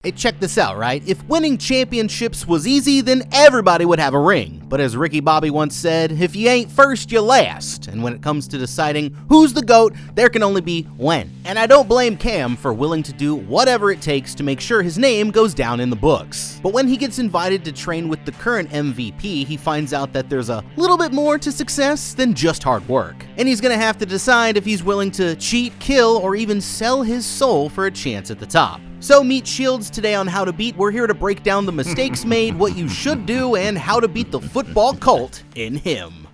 Hey, check this out, right? If winning championships was easy, then everybody would have a ring. But as Ricky Bobby once said, if you ain't first, you last. And when it comes to deciding who's the GOAT, there can only be one. And I don't blame Cam for willing to do whatever it takes to make sure his name goes down in the books. But when he gets invited to train with the current MVP, he finds out that there's a little bit more to success than just hard work. And he's gonna have to decide if he's willing to cheat, kill, or even sell his soul for a chance at the top. So meet Shields today on How to Beat. We're here to break down the mistakes made, what you should do, and how to beat the football cult in him.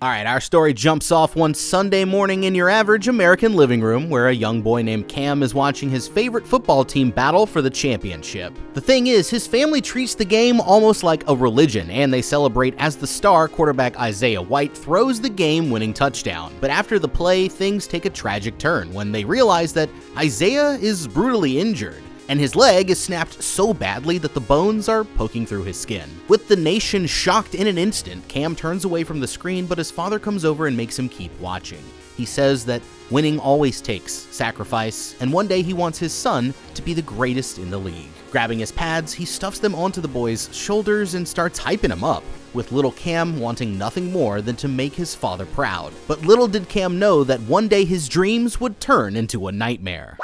Alright, our story jumps off one Sunday morning in your average American living room where a young boy named Cam is watching his favorite football team battle for the championship. The thing is, his family treats the game almost like a religion, and they celebrate as the star quarterback Isaiah White throws the game-winning touchdown. But after the play, things take a tragic turn when they realize that Isaiah is brutally injured, and his leg is snapped so badly that the bones are poking through his skin. With the nation shocked in an instant, Cam turns away from the screen, but his father comes over and makes him keep watching. He says that winning always takes sacrifice, and one day he wants his son to be the greatest in the league. Grabbing his pads, he stuffs them onto the boy's shoulders and starts hyping him up, with little Cam wanting nothing more than to make his father proud. But little did Cam know that one day his dreams would turn into a nightmare.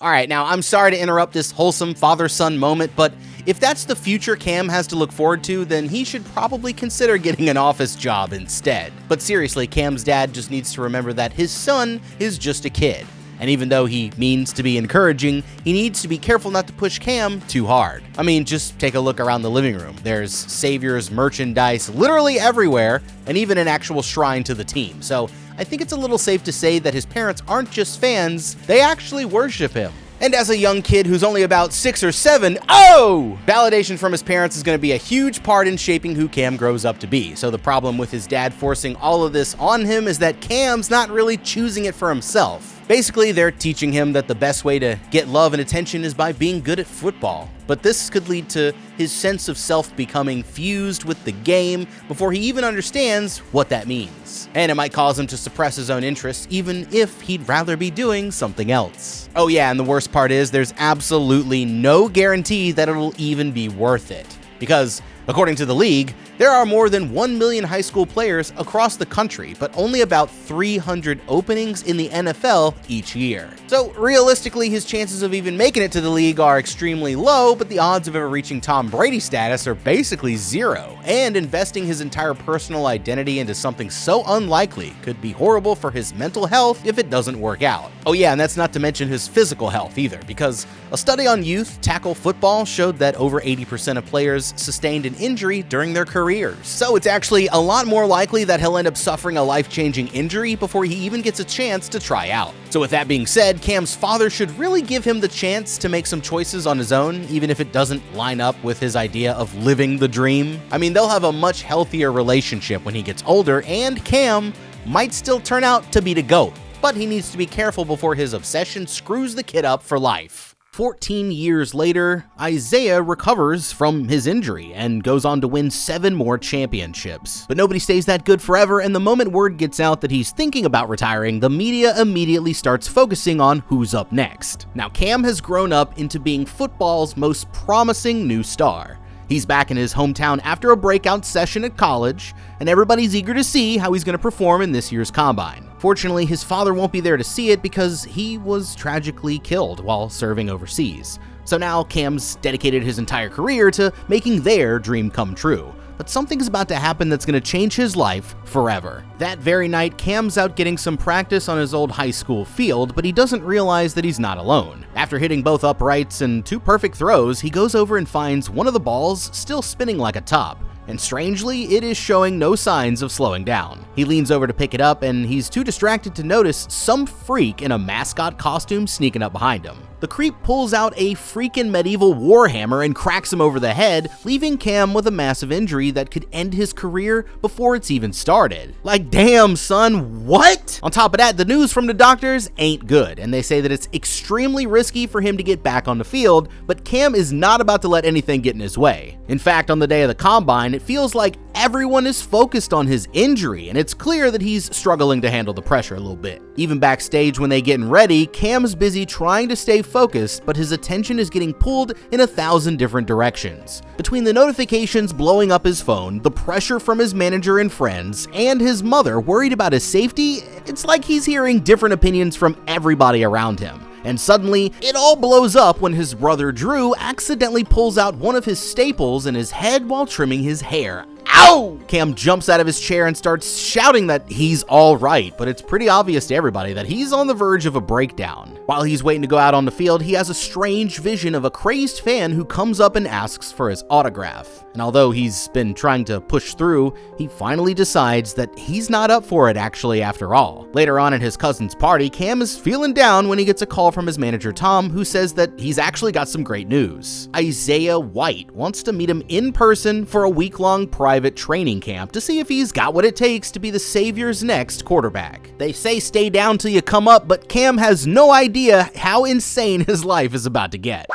Alright, now I'm sorry to interrupt this wholesome father-son moment, but if that's the future Cam has to look forward to, then he should probably consider getting an office job instead. But seriously, Cam's dad just needs to remember that his son is just a kid. And even though he means to be encouraging, he needs to be careful not to push Cam too hard. I mean, just take a look around the living room. There's Savior's merchandise literally everywhere, and even an actual shrine to the team. So I think it's a little safe to say that his parents aren't just fans, they actually worship him. And as a young kid who's only about 6 or 7, validation from his parents is going to be a huge part in shaping who Cam grows up to be. So the problem with his dad forcing all of this on him is that Cam's not really choosing it for himself. Basically, they're teaching him that the best way to get love and attention is by being good at football. But this could lead to his sense of self becoming fused with the game before he even understands what that means. And it might cause him to suppress his own interests, even if he'd rather be doing something else. Oh yeah, and the worst part is there's absolutely no guarantee that it'll even be worth it. Because, according to the league, there are more than 1 million high school players across the country, but only about 300 openings in the NFL each year. So realistically, his chances of even making it to the league are extremely low, but the odds of ever reaching Tom Brady status are basically zero. And investing his entire personal identity into something so unlikely could be horrible for his mental health if it doesn't work out. Oh yeah, and that's not to mention his physical health either, because a study on youth tackle football showed that over 80% of players sustained an injury during their careers. So it's actually a lot more likely that he'll end up suffering a life-changing injury before he even gets a chance to try out. So with that being said, Cam's father should really give him the chance to make some choices on his own, even if it doesn't line up with his idea of living the dream. I mean, they'll have a much healthier relationship when he gets older, and Cam might still turn out to be the GOAT. But he needs to be careful before his obsession screws the kid up for life. 14 years later, Isaiah recovers from his injury and goes on to win 7 more championships. But nobody stays that good forever, and the moment word gets out that he's thinking about retiring, the media immediately starts focusing on who's up next. Now, Cam has grown up into being football's most promising new star. He's back in his hometown after a breakout session at college, and everybody's eager to see how he's going to perform in this year's combine. Fortunately, his father won't be there to see it because he was tragically killed while serving overseas. So now Cam's dedicated his entire career to making their dream come true. But something's about to happen that's going to change his life forever. That very night, Cam's out getting some practice on his old high school field, but he doesn't realize that he's not alone. After hitting both uprights and 2 perfect throws, he goes over and finds one of the balls still spinning like a top. And strangely, it is showing no signs of slowing down. He leans over to pick it up, and he's too distracted to notice some freak in a mascot costume sneaking up behind him. The creep pulls out a freaking medieval warhammer and cracks him over the head, leaving Cam with a massive injury that could end his career before it's even started. Like, damn, son, what? On top of that, the news from the doctors ain't good, and they say that it's extremely risky for him to get back on the field, but Cam is not about to let anything get in his way. In fact, on the day of the combine, it feels like everyone is focused on his injury, and it's clear that he's struggling to handle the pressure a little bit. Even backstage when they getting ready, Cam's busy trying to stay focused, but his attention is getting pulled in 1,000 different directions. Between the notifications blowing up his phone, the pressure from his manager and friends, and his mother worried about his safety, it's like he's hearing different opinions from everybody around him. And suddenly, it all blows up when his brother Drew accidentally pulls out one of his staples in his head while trimming his hair. Ow! Cam jumps out of his chair and starts shouting that he's all right, but it's pretty obvious to everybody that he's on the verge of a breakdown. While he's waiting to go out on the field, he has a strange vision of a crazed fan who comes up and asks for his autograph. And although he's been trying to push through, he finally decides that he's not up for it actually after all. Later on at his cousin's party, Cam is feeling down when he gets a call from his manager Tom, who says that he's actually got some great news. Isaiah White wants to meet him in person for a week-long private training camp to see if he's got what it takes to be the Savior's next quarterback. They say stay down till you come up, but Cam has no idea how insane his life is about to get.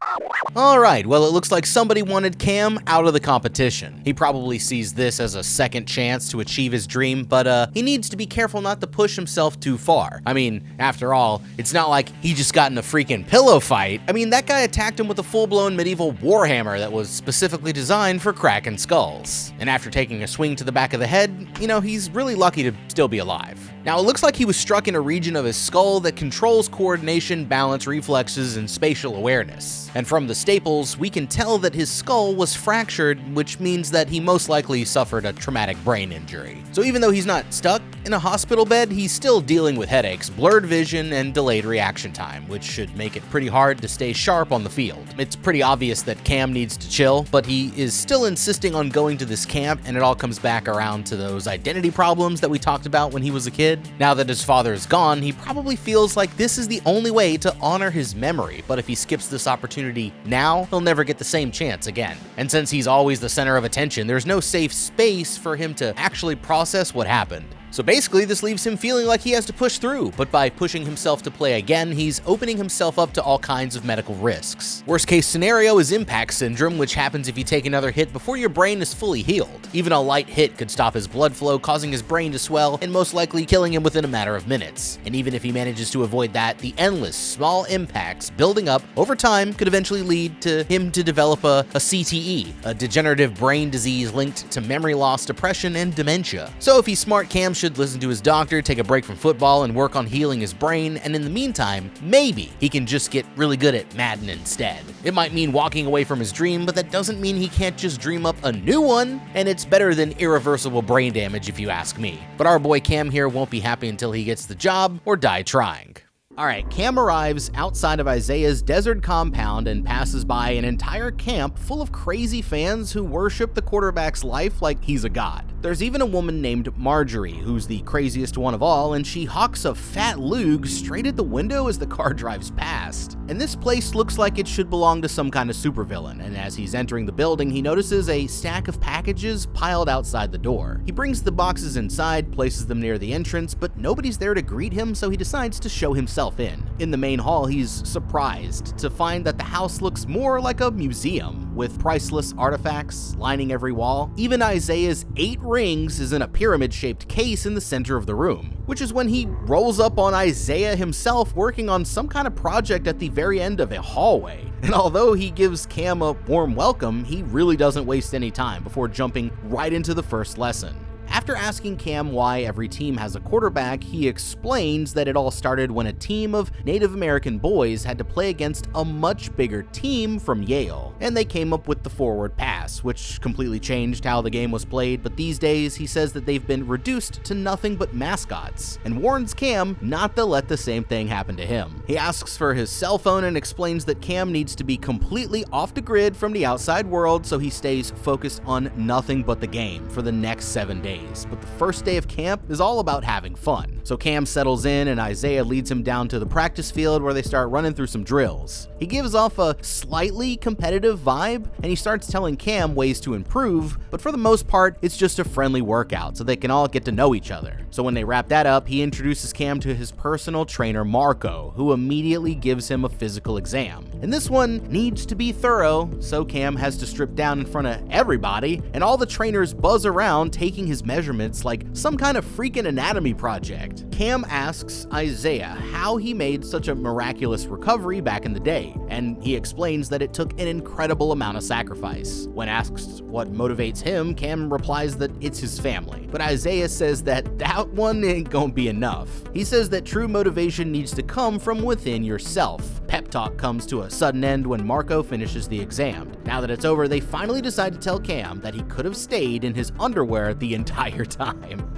Alright, well it looks like somebody wanted Cam out of the competition. He probably sees this as a second chance to achieve his dream, but he needs to be careful not to push himself too far. I mean, after all, it's not like he just got in a freaking pillow fight. I mean, that guy attacked him with a full-blown medieval warhammer that was specifically designed for cracking skulls. And after taking a swing to the back of the head, he's really lucky to still be alive. Now, it looks like he was struck in a region of his skull that controls coordination, balance, reflexes, and spatial awareness. And from the staples, we can tell that his skull was fractured, which means that he most likely suffered a traumatic brain injury. So even though he's not stuck in a hospital bed, he's still dealing with headaches, blurred vision, and delayed reaction time, which should make it pretty hard to stay sharp on the field. It's pretty obvious that Cam needs to chill, but he is still insisting on going to this camp, and it all comes back around to those identity problems that we talked about when he was a kid. Now that his father is gone, he probably feels like this is the only way to honor his memory, but if he skips this opportunity now, he'll never get the same chance again. And since he's always the center of attention, there's no safe space for him to actually process what happened. So basically, this leaves him feeling like he has to push through, but by pushing himself to play again, he's opening himself up to all kinds of medical risks. Worst case scenario is impact syndrome, which happens if you take another hit before your brain is fully healed. Even a light hit could stop his blood flow, causing his brain to swell and most likely killing him within a matter of minutes. And even if he manages to avoid that, the endless small impacts building up over time could eventually lead to him to develop a CTE, a degenerative brain disease linked to memory loss, depression, and dementia. So if he's smart, Cam should listen to his doctor, take a break from football, and work on healing his brain, and in the meantime, maybe he can just get really good at Madden instead. It might mean walking away from his dream, but that doesn't mean he can't just dream up a new one, and it's better than irreversible brain damage if you ask me. But our boy Cam here won't be happy until he gets the job or die trying. Alright, Cam arrives outside of Isaiah's desert compound and passes by an entire camp full of crazy fans who worship the quarterback's life like he's a god. There's even a woman named Marjorie, who's the craziest one of all, and she hawks a fat lug straight at the window as the car drives past. And this place looks like it should belong to some kind of supervillain, and as he's entering the building, he notices a stack of packages piled outside the door. He brings the boxes inside, places them near the entrance, but nobody's there to greet him, so he decides to show himself in. In the main hall, he's surprised to find that the house looks more like a museum, with priceless artifacts lining every wall. Even Isaiah's 8 rings is in a pyramid-shaped case in the center of the room, which is when he rolls up on Isaiah himself working on some kind of project at the very end of a hallway. And although he gives Cam a warm welcome, he really doesn't waste any time before jumping right into the first lesson. After asking Cam why every team has a quarterback, he explains that it all started when a team of Native American boys had to play against a much bigger team from Yale, and they came up with the forward pass, which completely changed how the game was played, but these days he says that they've been reduced to nothing but mascots, and warns Cam not to let the same thing happen to him. He asks for his cell phone and explains that Cam needs to be completely off the grid from the outside world so he stays focused on nothing but the game for the next 7 days. But the first day of camp is all about having fun. So Cam settles in and Isaiah leads him down to the practice field where they start running through some drills. He gives off a slightly competitive vibe and he starts telling Cam ways to improve, but for the most part, it's just a friendly workout so they can all get to know each other. So when they wrap that up, he introduces Cam to his personal trainer Marco, who immediately gives him a physical exam. And this one needs to be thorough, so Cam has to strip down in front of everybody, and all the trainers buzz around taking his measurements like some kind of freaking anatomy project. Cam asks Isaiah how he made such a miraculous recovery back in the day, and he explains that it took an incredible amount of sacrifice. When asked what motivates him, Cam replies that it's his family, but Isaiah says that that one ain't gonna be enough. He says that true motivation needs to come from within yourself. Pep talk comes to a sudden end when Marco finishes the exam. Now that it's over, they finally decide to tell Cam that he could have stayed in his underwear the entire time.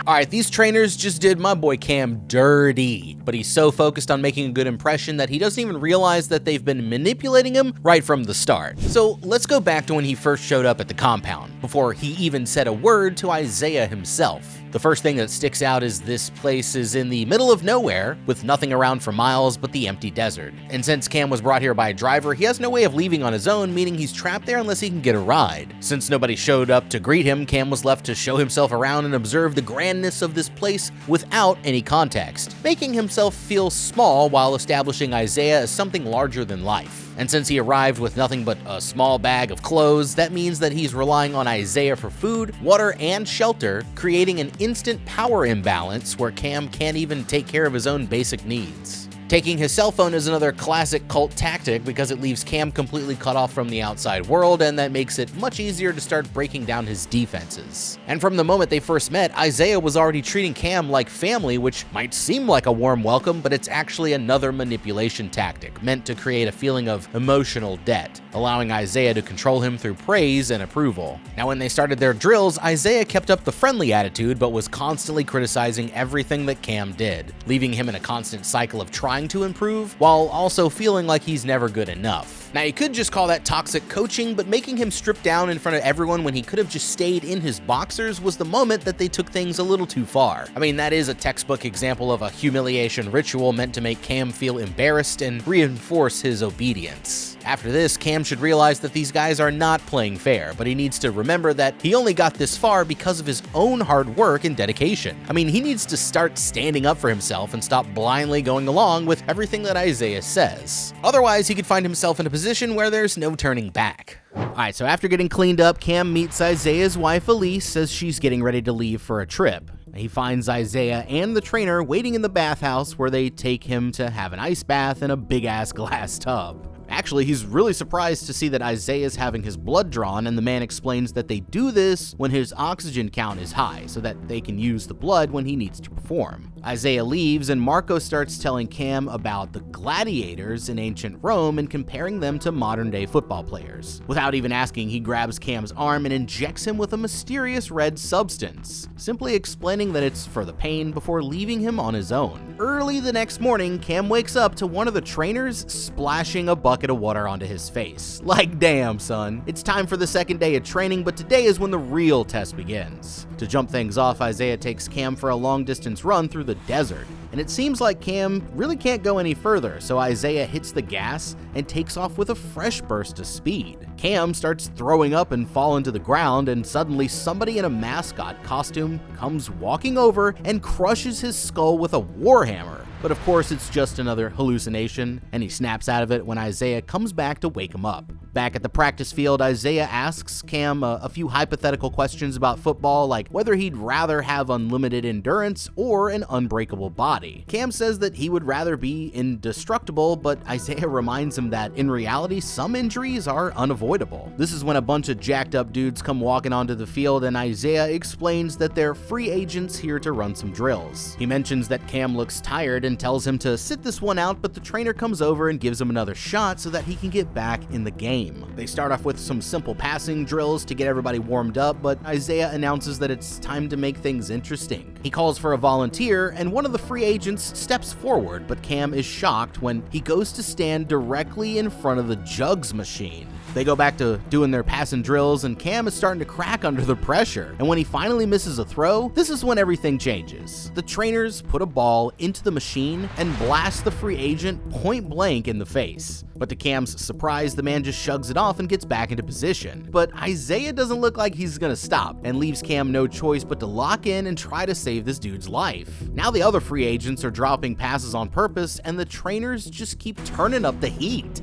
Alright, these trainers just did my boy Cam dirty, but he's so focused on making a good impression that he doesn't even realize that they've been manipulating him right from the start. So let's go back to when he first showed up at the compound, before he even said a word to Isaiah himself. The first thing that sticks out is this place is in the middle of nowhere, with nothing around for miles but the empty desert. And since Cam was brought here by a driver, he has no way of leaving on his own, meaning he's trapped there unless he can get a ride. Since nobody showed up to greet him, Cam was left to show himself around and observe the grandness of this place without any context, making himself feel small while establishing Isaiah as something larger than life. And since he arrived with nothing but a small bag of clothes, that means that he's relying on Isaiah for food, water, and shelter, creating an instant power imbalance where Cam can't even take care of his own basic needs. Taking his cell phone is another classic cult tactic because it leaves Cam completely cut off from the outside world, and that makes it much easier to start breaking down his defenses. And from the moment they first met, Isaiah was already treating Cam like family, which might seem like a warm welcome, but it's actually another manipulation tactic meant to create a feeling of emotional debt, allowing Isaiah to control him through praise and approval. Now, when they started their drills, Isaiah kept up the friendly attitude, but was constantly criticizing everything that Cam did, leaving him in a constant cycle of trying to improve, while also feeling like he's never good enough. Now, you could just call that toxic coaching, but making him strip down in front of everyone when he could have just stayed in his boxers was the moment that they took things a little too far. I mean, that is a textbook example of a humiliation ritual meant to make Cam feel embarrassed and reinforce his obedience. After this, Cam should realize that these guys are not playing fair, but he needs to remember that he only got this far because of his own hard work and dedication. I mean, he needs to start standing up for himself and stop blindly going along with everything that Isaiah says. Otherwise, he could find himself in a position where there's no turning back. Alright, so after getting cleaned up, Cam meets Isaiah's wife Elise as she's getting ready to leave for a trip. He finds Isaiah and the trainer waiting in the bathhouse where they take him to have an ice bath in a big-ass glass tub. Actually, he's really surprised to see that Isaiah's having his blood drawn, and the man explains that they do this when his oxygen count is high, so that they can use the blood when he needs to perform. Isaiah leaves, and Marco starts telling Cam about the gladiators in ancient Rome and comparing them to modern-day football players. Without even asking, he grabs Cam's arm and injects him with a mysterious red substance, simply explaining that it's for the pain before leaving him on his own. Early the next morning, Cam wakes up to one of the trainers splashing a bucket of water onto his face. Like, damn, son. It's time for the second day of training, but today is when the real test begins. To jump things off, Isaiah takes Cam for a long-distance run through the desert, and it seems like Cam really can't go any further, so Isaiah hits the gas and takes off with a fresh burst of speed. Cam starts throwing up and falling to the ground, and suddenly somebody in a mascot costume comes walking over and crushes his skull with a warhammer. But of course, it's just another hallucination, and he snaps out of it when Isaiah comes back to wake him up. Back at the practice field, Isaiah asks Cam a few hypothetical questions about football, like whether he'd rather have unlimited endurance or an unbreakable body. Cam says that he would rather be indestructible, but Isaiah reminds him that in reality, some injuries are unavoidable. This is when a bunch of jacked up dudes come walking onto the field, and Isaiah explains that they're free agents here to run some drills. He mentions that Cam looks tired and tells him to sit this one out, but the trainer comes over and gives him another shot so that he can get back in the game. game. They start off with some simple passing drills to get everybody warmed up, but Isaiah announces that it's time to make things interesting. He calls for a volunteer, and one of the free agents steps forward, but Cam is shocked when he goes to stand directly in front of the jugs machine. They go back to doing their passing drills, and Cam is starting to crack under the pressure. And when he finally misses a throw, this is when everything changes. The trainers put a ball into the machine and blast the free agent point blank in the face. But to Cam's surprise, the man just shrugs it off and gets back into position. But Isaiah doesn't look like he's gonna stop, and leaves Cam no choice but to lock in and try to save this dude's life. Now the other free agents are dropping passes on purpose, and the trainers just keep turning up the heat.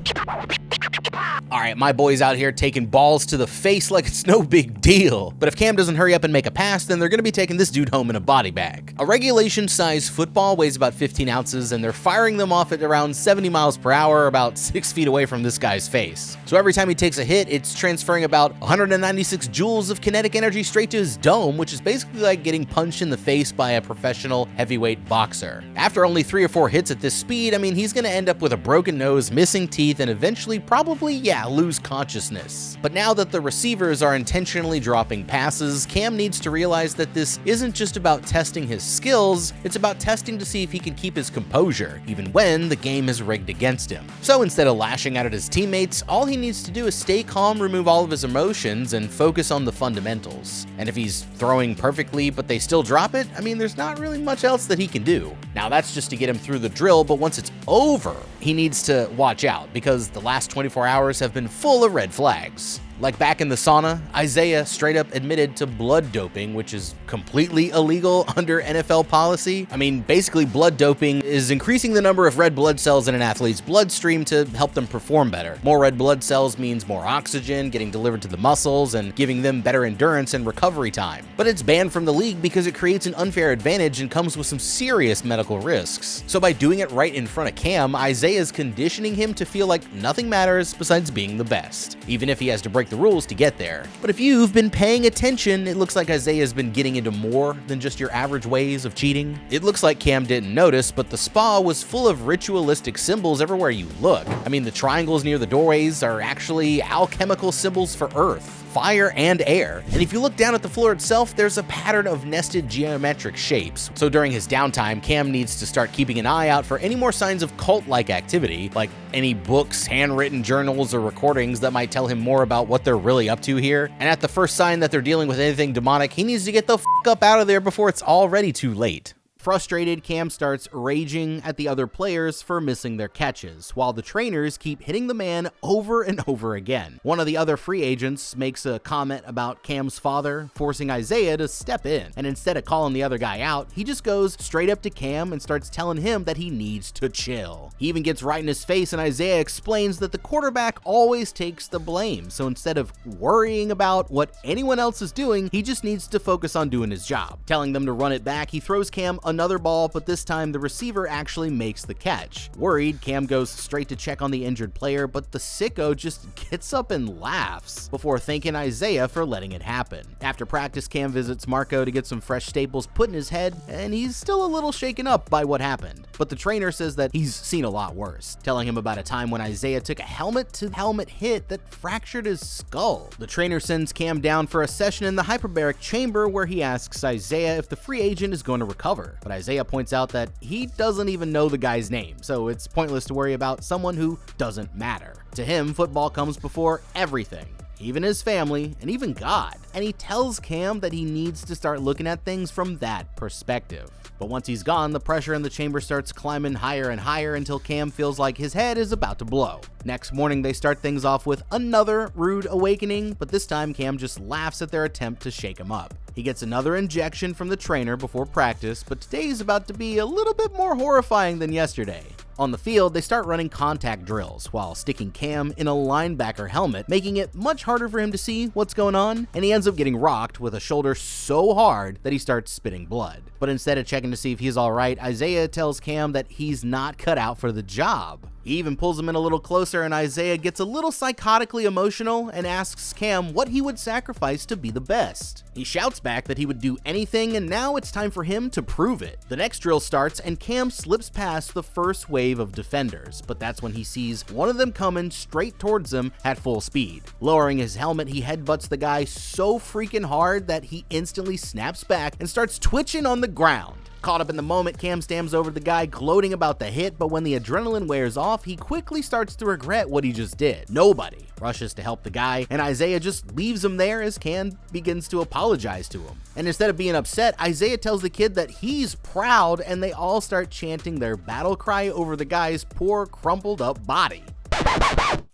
Alright, my boy's out here taking balls to the face like it's no big deal. But if Cam doesn't hurry up and make a pass, then they're gonna be taking this dude home in a body bag. A regulation-sized football weighs about 15 ounces, and they're firing them off at around 70 miles per hour, about 6 feet away from this guy's face. So every time he takes a hit, it's transferring about 196 joules of kinetic energy straight to his dome, which is basically like getting punched in the face by a professional heavyweight boxer. After only 3 or 4 hits at this speed, I mean, he's gonna end up with a broken nose, missing teeth, and eventually probably, lose consciousness. But now that the receivers are intentionally dropping passes, Cam needs to realize that this isn't just about testing his skills, it's about testing to see if he can keep his composure, even when the game is rigged against him. So instead of lashing out at his teammates, all he needs to do is stay calm, remove all of his emotions, and focus on the fundamentals. And if he's throwing perfectly but they still drop it, I mean, there's not really much else that he can do. Now that's just to get him through the drill, but once it's over, he needs to watch out, because the last 24 hours have been full of red flags. Like back in the sauna, Isaiah straight up admitted to blood doping, which is completely illegal under NFL policy. I mean, basically blood doping is increasing the number of red blood cells in an athlete's bloodstream to help them perform better. More red blood cells means more oxygen getting delivered to the muscles and giving them better endurance and recovery time. But it's banned from the league because it creates an unfair advantage and comes with some serious medical risks. So by doing it right in front of Cam, Isaiah's conditioning him to feel like nothing matters besides being the best, even if he has to break the rules to get there. But if you've been paying attention, it looks like Isaiah's been getting into more than just your average ways of cheating. It looks like Cam didn't notice, but the spa was full of ritualistic symbols everywhere you look. I mean, the triangles near the doorways are actually alchemical symbols for earth, fire, and air. And if you look down at the floor itself, there's a pattern of nested geometric shapes. So during his downtime, Cam needs to start keeping an eye out for any more signs of cult-like activity, like any books, handwritten journals, or recordings that might tell him more about what they're really up to here. And at the first sign that they're dealing with anything demonic, he needs to get the f*** up out of there before it's already too late. Frustrated, Cam starts raging at the other players for missing their catches, while the trainers keep hitting the man over and over again. One of the other free agents makes a comment about Cam's father, forcing Isaiah to step in, and instead of calling the other guy out, he just goes straight up to Cam and starts telling him that he needs to chill. He even gets right in his face, and Isaiah explains that the quarterback always takes the blame, so instead of worrying about what anyone else is doing, he just needs to focus on doing his job. Telling them to run it back, he throws Cam another ball, but this time the receiver actually makes the catch. Worried, Cam goes straight to check on the injured player, but the sicko just gets up and laughs before thanking Isaiah for letting it happen. After practice, Cam visits Marco to get some fresh staples put in his head, and he's still a little shaken up by what happened. But the trainer says that he's seen a lot worse, telling him about a time when Isaiah took a helmet-to-helmet hit that fractured his skull. The trainer sends Cam down for a session in the hyperbaric chamber where he asks Isaiah if the free agent is going to recover. But Isaiah points out that he doesn't even know the guy's name, so it's pointless to worry about someone who doesn't matter. To him, football comes before everything, even his family, and even God. And he tells Cam that he needs to start looking at things from that perspective. But once he's gone, the pressure in the chamber starts climbing higher and higher until Cam feels like his head is about to blow. Next morning, they start things off with another rude awakening, but this time Cam just laughs at their attempt to shake him up. He gets another injection from the trainer before practice, but today's about to be a little bit more horrifying than yesterday. On the field, they start running contact drills while sticking Cam in a linebacker helmet, making it much harder for him to see what's going on, and he ends up getting rocked with a shoulder so hard that he starts spitting blood. But instead of checking to see if he's alright, Isaiah tells Cam that he's not cut out for the job. He even pulls him in a little closer, and Isaiah gets a little psychotically emotional and asks Cam what he would sacrifice to be the best. He shouts back that he would do anything, and now it's time for him to prove it. The next drill starts, and Cam slips past the first wave of defenders, but that's when he sees one of them coming straight towards him at full speed. Lowering his helmet, he headbutts the guy so freaking hard that he instantly snaps back and starts twitching on the ground. Caught up in the moment, Cam stands over the guy, gloating about the hit, but when the adrenaline wears off, he quickly starts to regret what he just did. Nobody rushes to help the guy, and Isaiah just leaves him there as Cam begins to apologize to him. And instead of being upset, Isaiah tells the kid that he's proud, and they all start chanting their battle cry over the guy's poor, crumpled up body.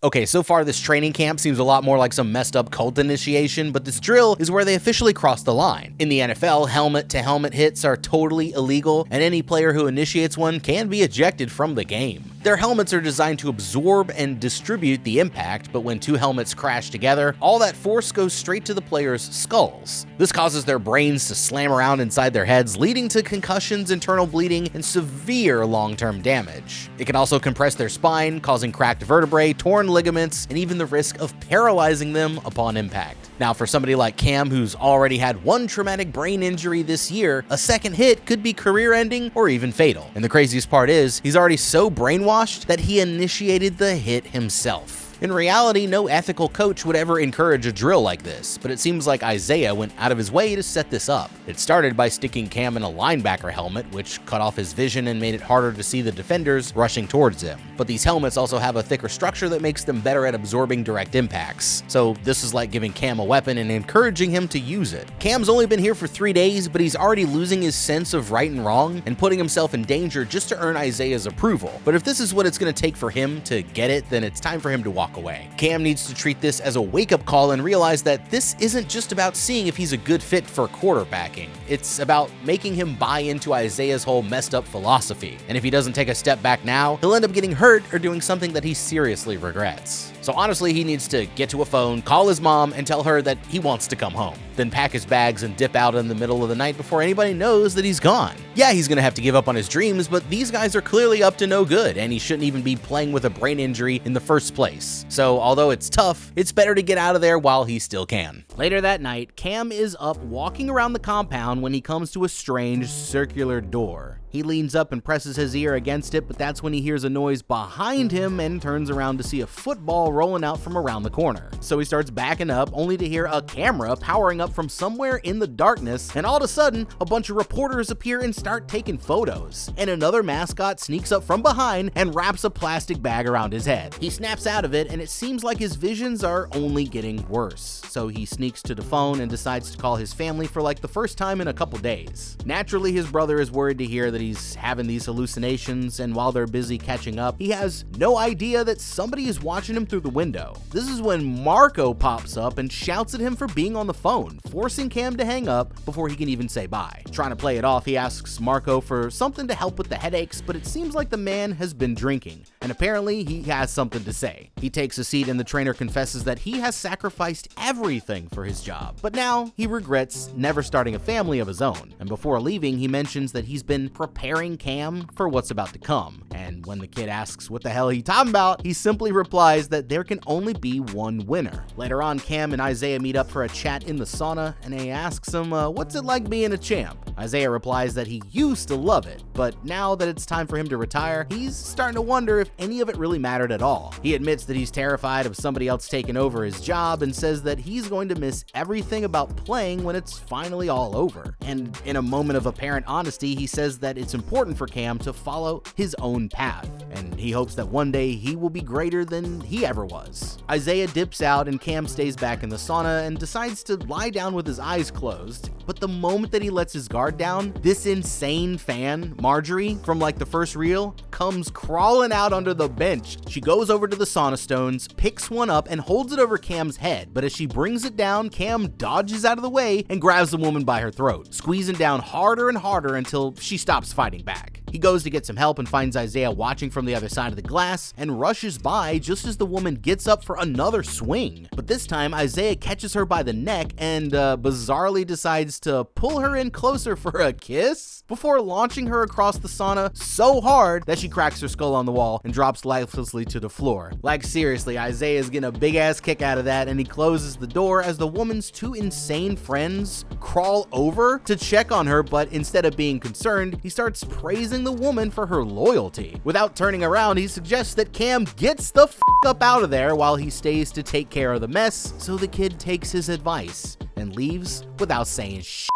Okay, so far this training camp seems a lot more like some messed up cult initiation, but this drill is where they officially cross the line. In the NFL, helmet-to-helmet hits are totally illegal, and any player who initiates one can be ejected from the game. Their helmets are designed to absorb and distribute the impact, but when two helmets crash together, all that force goes straight to the players' skulls. This causes their brains to slam around inside their heads, leading to concussions, internal bleeding, and severe long-term damage. It can also compress their spine, causing cracked vertebrae, torn ligaments, and even the risk of paralyzing them upon impact. Now, for somebody like Cam, who's already had one traumatic brain injury this year, a second hit could be career-ending or even fatal. And the craziest part is, he's already so brainwashed that he initiated the hit himself. In reality, no ethical coach would ever encourage a drill like this, but it seems like Isaiah went out of his way to set this up. It started by sticking Cam in a linebacker helmet, which cut off his vision and made it harder to see the defenders rushing towards him. But these helmets also have a thicker structure that makes them better at absorbing direct impacts. So this is like giving Cam a weapon and encouraging him to use it. Cam's only been here for 3 days, but he's already losing his sense of right and wrong and putting himself in danger just to earn Isaiah's approval. But if this is what it's going to take for him to get it, then it's time for him to walk away. Cam needs to treat this as a wake-up call and realize that this isn't just about seeing if he's a good fit for quarterbacking. It's about making him buy into Isaiah's whole messed up philosophy. And if he doesn't take a step back now, he'll end up getting hurt or doing something that he seriously regrets. So honestly, he needs to get to a phone, call his mom, and tell her that he wants to come home. Then pack his bags and dip out in the middle of the night before anybody knows that he's gone. Yeah, he's gonna have to give up on his dreams, but these guys are clearly up to no good, and he shouldn't even be playing with a brain injury in the first place. So although it's tough, it's better to get out of there while he still can. Later that night, Cam is up walking around the compound when he comes to a strange circular door. He leans up and presses his ear against it, but that's when he hears a noise behind him and turns around to see a football rolling out from around the corner. So he starts backing up, only to hear a camera powering up from somewhere in the darkness, and all of a sudden, a bunch of reporters appear and start taking photos. And another mascot sneaks up from behind and wraps a plastic bag around his head. He snaps out of it, and it seems like his visions are only getting worse. So he sneaks to the phone and decides to call his family for like the first time in a couple days. Naturally, his brother is worried to hear that he's having these hallucinations, and while they're busy catching up, he has no idea that somebody is watching him through the window. This is when Marco pops up and shouts at him for being on the phone, forcing Cam to hang up before he can even say bye. Trying to play it off, he asks Marco for something to help with the headaches, but it seems like the man has been drinking, and apparently he has something to say. He takes a seat and the trainer confesses that he has sacrificed everything for his job, but now he regrets never starting a family of his own. And before leaving, he mentions that he's been preparing Cam for what's about to come. And when the kid asks what the hell he's talking about, he simply replies that there can only be one winner. Later on, Cam and Isaiah meet up for a chat in the sauna, and he asks him, what's it like being a champ? Isaiah replies that he used to love it, but now that it's time for him to retire, he's starting to wonder if any of it really mattered at all. He admits that he's terrified of somebody else taking over his job and says that he's going to miss everything about playing when it's finally all over. And in a moment of apparent honesty, he says that it's important for Cam to follow his own path, and he hopes that one day he will be greater than he ever was. Isaiah dips out and Cam stays back in the sauna and decides to lie down with his eyes closed, but the moment that he lets his guard down, this insane fan, Marjorie, from like the first reel, comes crawling out under the bench. She goes over to the sauna stones, picks one up, and holds it over Cam's head, but as she brings it down, Cam dodges out of the way and grabs the woman by her throat, squeezing down harder and harder until she stops fighting back. He goes to get some help and finds Isaiah watching from the other side of the glass and rushes by just as the woman gets up for another swing. But this time, Isaiah catches her by the neck and bizarrely decides to pull her in closer for a kiss before launching her across the sauna so hard that she cracks her skull on the wall and drops lifelessly to the floor. Like seriously, Isaiah is getting a big ass kick out of that, and he closes the door as the woman's two insane friends crawl over to check on her, but instead of being concerned, he starts praising the woman for her loyalty. Without turning around, he suggests that Cam gets the f up out of there while he stays to take care of the mess, so the kid takes his advice and leaves without saying shit.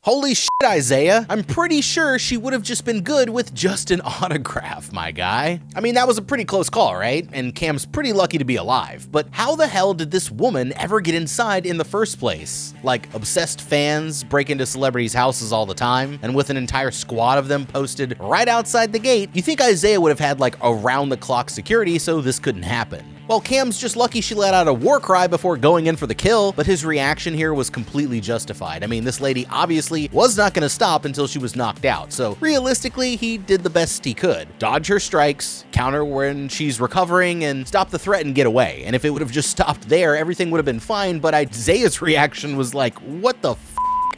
Holy shit, Isaiah. I'm pretty sure she would have just been good with just an autograph, my guy. I mean, that was a pretty close call, right? And Cam's pretty lucky to be alive. But how the hell did this woman ever get inside in the first place? Like, obsessed fans break into celebrities' houses all the time, and with an entire squad of them posted right outside the gate, you think Isaiah would have had like around-the-clock security so this couldn't happen. Well, Cam's just lucky she let out a war cry before going in for the kill, but his reaction here was completely justified. I mean, this lady obviously was not going to stop until she was knocked out, so realistically, he did the best he could. Dodge her strikes, counter when she's recovering, and stop the threat and get away. And if it would have just stopped there, everything would have been fine, but Isaiah's reaction was like, what the f***?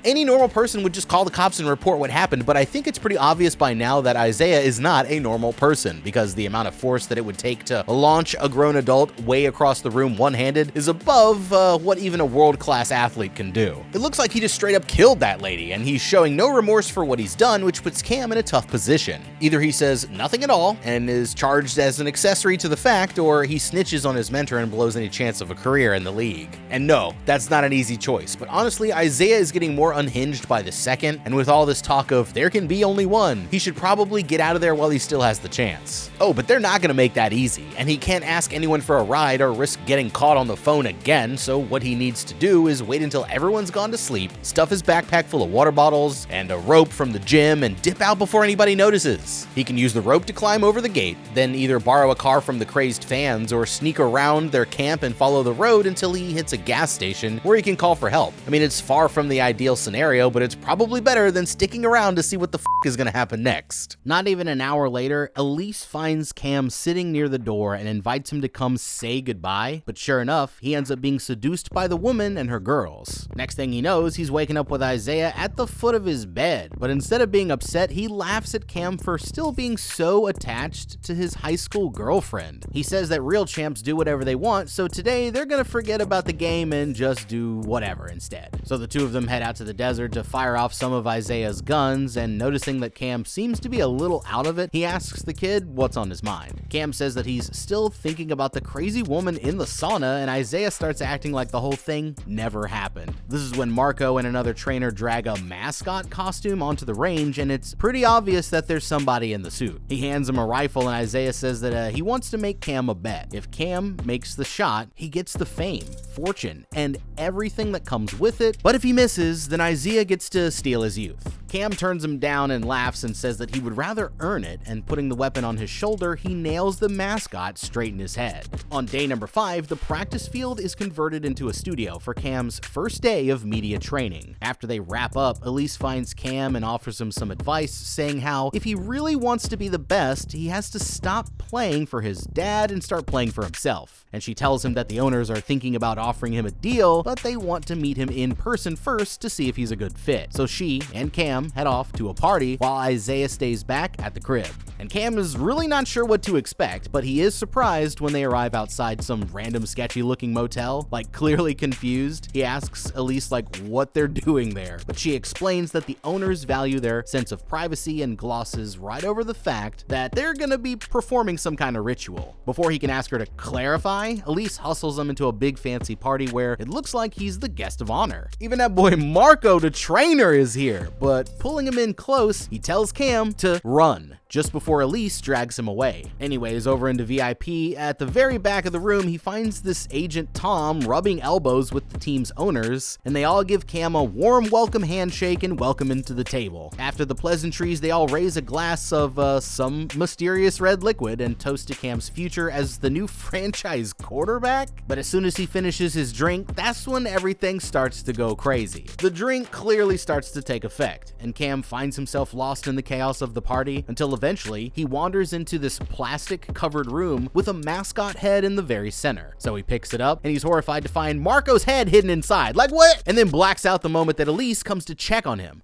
Any normal person would just call the cops and report what happened, but I think it's pretty obvious by now that Isaiah is not a normal person, because the amount of force that it would take to launch a grown adult way across the room one-handed is above what even a world-class athlete can do. It looks like he just straight up killed that lady, and he's showing no remorse for what he's done, which puts Cam in a tough position. Either he says nothing at all and is charged as an accessory to the fact, or he snitches on his mentor and blows any chance of a career in the league. And no, that's not an easy choice, but honestly, Isaiah is getting more unhinged by the second, and with all this talk of there can be only one, he should probably get out of there while he still has the chance. Oh, but they're not gonna make that easy, and he can't ask anyone for a ride or risk getting caught on the phone again, so what he needs to do is wait until everyone's gone to sleep, stuff his backpack full of water bottles and a rope from the gym, and dip out before anybody notices. He can use the rope to climb over the gate, then either borrow a car from the crazed fans or sneak around their camp and follow the road until he hits a gas station where he can call for help. I mean, it's far from the ideal scenario, but it's probably better than sticking around to see what the f is gonna happen next. Not even an hour later, Elise finds Cam sitting near the door and invites him to come say goodbye, but sure enough, he ends up being seduced by the woman and her girls. Next thing he knows, he's waking up with Isaiah at the foot of his bed, but instead of being upset, he laughs at Cam for still being so attached to his high school girlfriend. He says that real champs do whatever they want, so today they're gonna forget about the game and just do whatever instead. So the two of them head out to the desert to fire off some of Isaiah's guns, and noticing that Cam seems to be a little out of it, he asks the kid what's on his mind. Cam says that he's still thinking about the crazy woman in the sauna, and Isaiah starts acting like the whole thing never happened. This is when Marco and another trainer drag a mascot costume onto the range, and it's pretty obvious that there's somebody in the suit. He hands him a rifle, and Isaiah says that he wants to make Cam a bet. If Cam makes the shot, he gets the fame, fortune, and everything that comes with it, but if he misses, then Isaiah gets to steal his youth. Cam turns him down and laughs and says that he would rather earn it, and putting the weapon on his shoulder, he nails the mascot straight in his head. On day number 5, the practice field is converted into a studio for Cam's first day of media training. After they wrap up, Elise finds Cam and offers him some advice, saying how if he really wants to be the best, he has to stop playing for his dad and start playing for himself. And she tells him that the owners are thinking about offering him a deal, but they want to meet him in person first to see if he's a good fit. So she and Cam head off to a party while Isaiah stays back at the crib. And Cam is really not sure what to expect, but he is surprised when they arrive outside some random sketchy looking motel, like clearly confused. He asks Elise like what they're doing there, but she explains that the owners value their sense of privacy and glosses right over the fact that they're gonna be performing some kind of ritual. Before he can ask her to clarify, Elise hustles him into a big fancy party where it looks like he's the guest of honor. Even that boy Marco, the trainer, is here, but pulling him in close, he tells Cam to run. just before Elise drags him away. Anyways, over into VIP, at the very back of the room, he finds this Agent Tom rubbing elbows with the team's owners, and they all give Cam a warm welcome handshake and welcome him to the table. After the pleasantries, they all raise a glass of some mysterious red liquid and toast to Cam's future as the new franchise quarterback. But as soon as he finishes his drink, that's when everything starts to go crazy. The drink clearly starts to take effect, and Cam finds himself lost in the chaos of the party until eventually he wanders into this plastic-covered room with a mascot head in the very center. So he picks it up, and he's horrified to find Marco's head hidden inside. Like, what? And then blacks out the moment that Elise comes to check on him.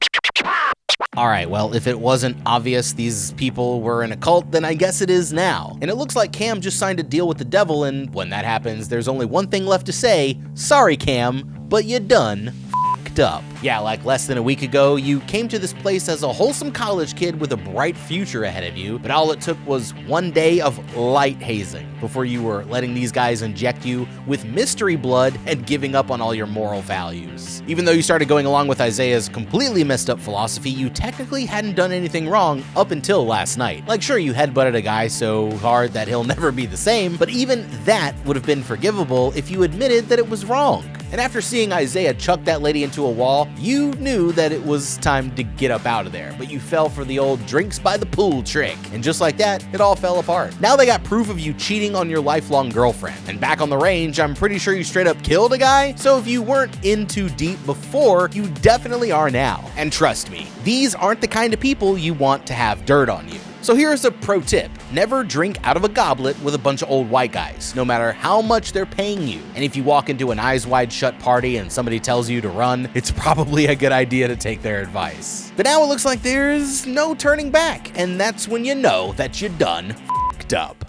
Alright, well, if it wasn't obvious these people were in a cult, then I guess it is now. And it looks like Cam just signed a deal with the devil, and when that happens, there's only one thing left to say: sorry, Cam, but you done f***ed up. Yeah, like less than a week ago, you came to this place as a wholesome college kid with a bright future ahead of you, but all it took was one day of light hazing before you were letting these guys inject you with mystery blood and giving up on all your moral values. Even though you started going along with Isaiah's completely messed up philosophy, you technically hadn't done anything wrong up until last night. Like, sure, you headbutted a guy so hard that he'll never be the same, but even that would have been forgivable if you admitted that it was wrong. And after seeing Isaiah chuck that lady into a wall, you knew that it was time to get up out of there, but you fell for the old drinks by the pool trick. And just like that, it all fell apart. Now they got proof of you cheating on your lifelong girlfriend. And back on the range, I'm pretty sure you straight up killed a guy, so if you weren't in too deep before, you definitely are now. And trust me, these aren't the kind of people you want to have dirt on you. So here's a pro tip: never drink out of a goblet with a bunch of old white guys, no matter how much they're paying you. And if you walk into an eyes wide shut party and somebody tells you to run, it's probably a good idea to take their advice. But now it looks like there's no turning back, and that's when you know that you're done f***ed up.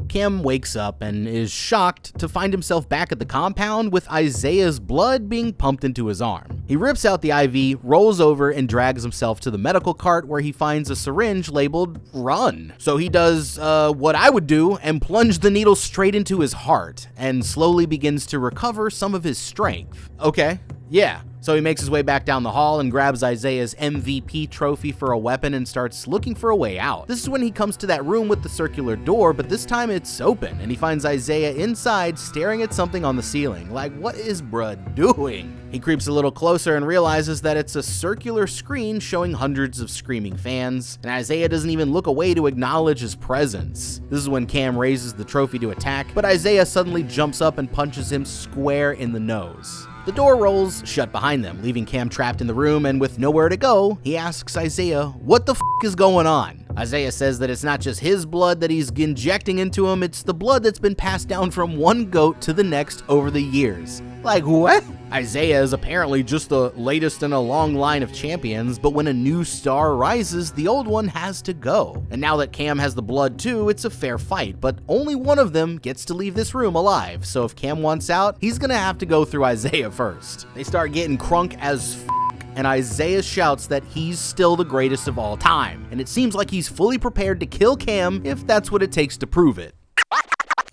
Cam wakes up and is shocked to find himself back at the compound with Isaiah's blood being pumped into his arm. He rips out the IV, rolls over, and drags himself to the medical cart where he finds a syringe labeled "Run." So he does what I would do and plunge the needle straight into his heart and slowly begins to recover some of his strength. Okay, yeah. So he makes his way back down the hall and grabs Isaiah's MVP trophy for a weapon and starts looking for a way out. This is when he comes to that room with the circular door, but this time it's open, and he finds Isaiah inside staring at something on the ceiling. Like, what is bruh doing? He creeps a little closer and realizes that it's a circular screen showing hundreds of screaming fans, and Isaiah doesn't even look away to acknowledge his presence. This is when Cam raises the trophy to attack, but Isaiah suddenly jumps up and punches him square in the nose. The door rolls shut behind them, leaving Cam trapped in the room, and with nowhere to go, he asks Isaiah, what the f*** is going on? Isaiah says that it's not just his blood that he's injecting into him, it's the blood that's been passed down from one goat to the next over the years. Like, what? Isaiah is apparently just the latest in a long line of champions, but when a new star rises, the old one has to go. And now that Cam has the blood too, it's a fair fight, but only one of them gets to leave this room alive, so if Cam wants out, he's gonna have to go through Isaiah first. They start getting crunk as f***, and Isaiah shouts that he's still the greatest of all time, and it seems like he's fully prepared to kill Cam if that's what it takes to prove it.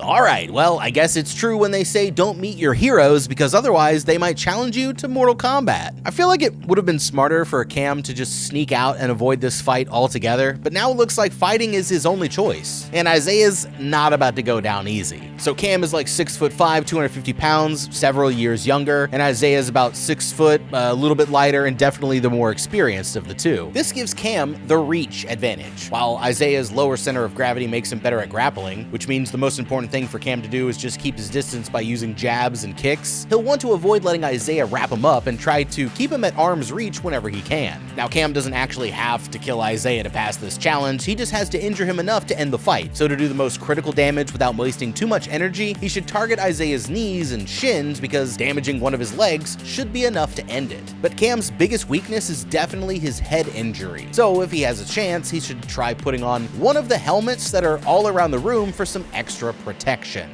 Alright, well, I guess it's true when they say don't meet your heroes, because otherwise they might challenge you to Mortal Kombat. I feel like it would have been smarter for Cam to just sneak out and avoid this fight altogether, but now it looks like fighting is his only choice, and Isaiah's not about to go down easy. So Cam is like 6'5", 250 pounds, several years younger, and Isaiah's about 6 foot, a little bit lighter, and definitely the more experienced of the two. This gives Cam the reach advantage, while Isaiah's lower center of gravity makes him better at grappling, which means the most important thing for Cam to do is just keep his distance by using jabs and kicks. He'll want to avoid letting Isaiah wrap him up and try to keep him at arm's reach whenever he can. Now, Cam doesn't actually have to kill Isaiah to pass this challenge, he just has to injure him enough to end the fight. So to do the most critical damage without wasting too much energy, he should target Isaiah's knees and shins, because damaging one of his legs should be enough to end it. But Cam's biggest weakness is definitely his head injury. So if he has a chance, he should try putting on one of the helmets that are all around the room for some extra protection,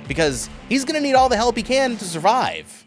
because he's gonna need all the help he can to survive.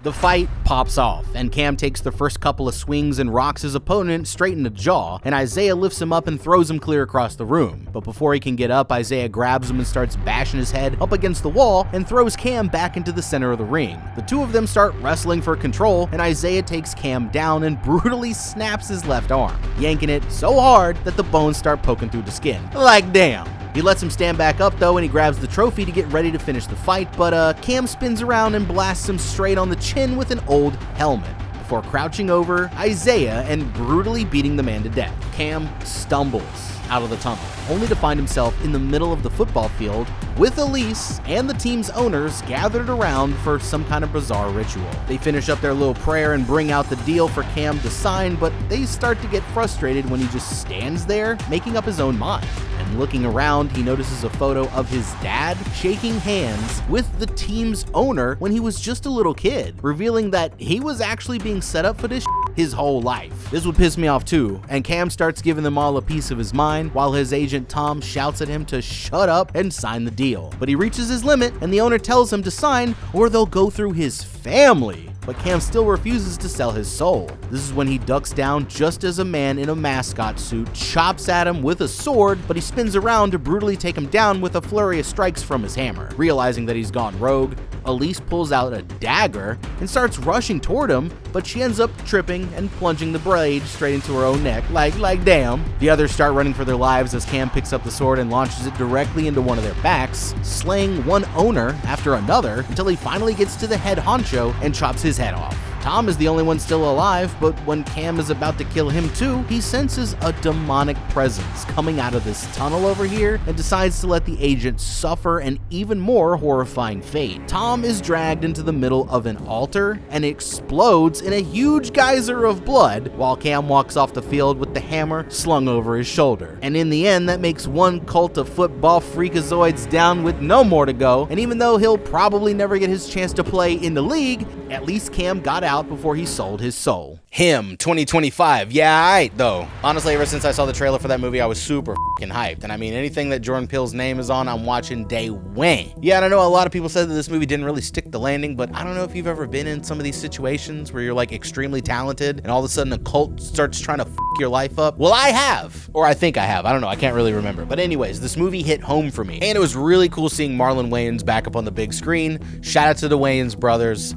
The fight pops off, and Cam takes the first couple of swings and rocks his opponent straight in the jaw, and Isaiah lifts him up and throws him clear across the room. But before he can get up, Isaiah grabs him and starts bashing his head up against the wall and throws Cam back into the center of the ring. The two of them start wrestling for control, and Isaiah takes Cam down and brutally snaps his left arm, yanking it so hard that the bones start poking through the skin. Like damn. He lets him stand back up though, and he grabs the trophy to get ready to finish the fight, but Cam spins around and blasts him straight on the chin with an old helmet, before crouching over Isaiah and brutally beating the man to death. Cam stumbles out of the tunnel, only to find himself in the middle of the football field with Elise and the team's owners gathered around for some kind of bizarre ritual. They finish up their little prayer and bring out the deal for Cam to sign, but they start to get frustrated when he just stands there making up his own mind. And looking around, he notices a photo of his dad shaking hands with the team's owner when he was just a little kid, revealing that he was actually being set up for this his whole life. This would piss me off too, and Cam starts giving them all a piece of his mind while his agent Tom shouts at him to shut up and sign the deal. But he reaches his limit, and the owner tells him to sign or they'll go through his family. But Cam still refuses to sell his soul. This is when he ducks down just as a man in a mascot suit chops at him with a sword, but he spins around to brutally take him down with a flurry of strikes from his hammer. Realizing that he's gone rogue, Elise pulls out a dagger and starts rushing toward him, but she ends up tripping and plunging the blade straight into her own neck, like damn. The others start running for their lives as Cam picks up the sword and launches it directly into one of their backs, slaying one owner after another until he finally gets to the head honcho and chops his head off. Tom is the only one still alive, but when Cam is about to kill him too, he senses a demonic presence coming out of this tunnel over here and decides to let the agent suffer an even more horrifying fate. Tom is dragged into the middle of an altar and explodes in a huge geyser of blood while Cam walks off the field with the hammer slung over his shoulder. And in the end, that makes one cult of football freakazoids down with no more to go, and even though he'll probably never get his chance to play in the league, at least Cam got out before he sold his soul. Him 2025, yeah, alright though. Honestly, ever since I saw the trailer for that movie, I was super fucking hyped. And I mean, anything that Jordan Peele's name is on, I'm watching day one. Yeah, and I know a lot of people said that this movie didn't really stick the landing, but I don't know if you've ever been in some of these situations where you're like extremely talented and all of a sudden a cult starts trying to your life up. Well, I have, or I think I have. I don't know. I can't really remember. But anyways, this movie hit home for me, and it was really cool seeing Marlon Wayans back up on the big screen. Shout out to the Wayans brothers.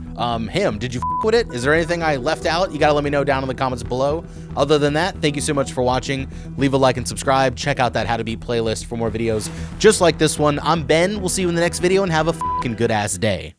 Him, did you with it? Is there anything I left out? You gotta let me know down in the comments below. Other than that, thank you so much for watching. Leave a like and subscribe. Check out that How to Beat playlist for more videos just like this one. I'm Ben. We'll see you in the next video, and have a fucking good ass day.